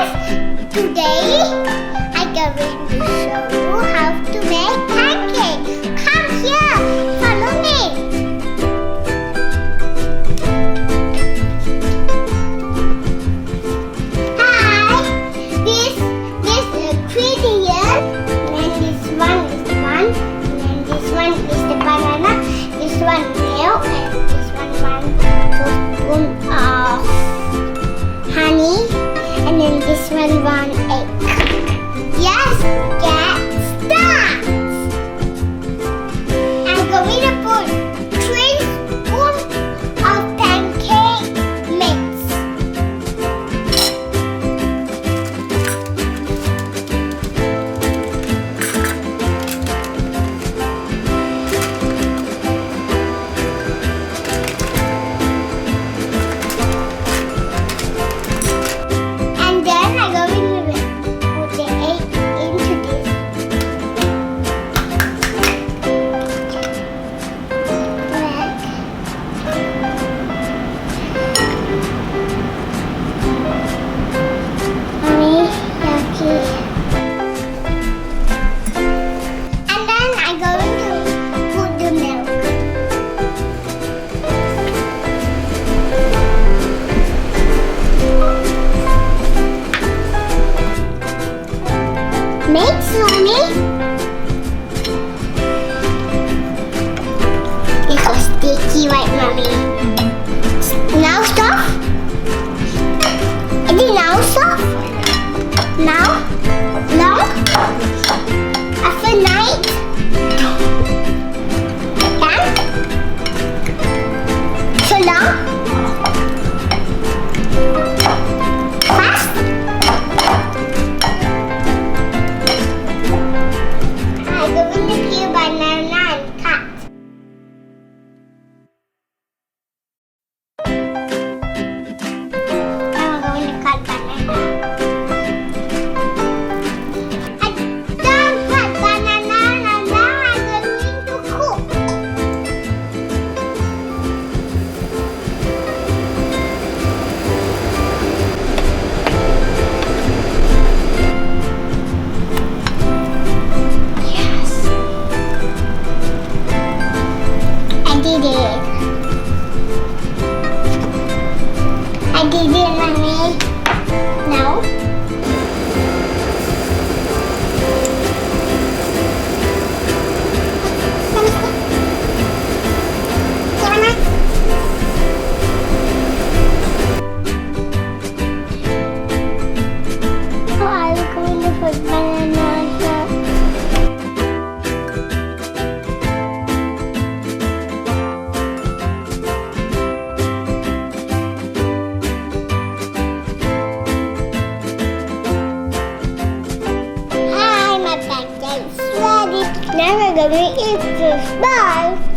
guys, today I'm going to show you how to make pancakes. Come here, follow me. Hi, this ingredient, and this one is one, and this one is the banana, this one milk, and this one 2 spoon of honey, and then this one egg. Yes, get started. I'm going to put 3 spoons of pancake mix. And then I'm going to put the egg into this. Mommy, yucky. And then I'm going to put the milk. Mix, Mommy. It's so sticky, right, Mommy? Now stop. Is it now stop? Now? Long? After night? Done? So long? Fast? I'm going to peel banana and cut. Now I'm going to cut banana. I'm done cut banana and now I'm going to cook. Yes. I did it. I did it, Mommy. No. Oh, I'm going to put banana on top. Hi, my pancakes ready. Now we're going to eat this. Bye.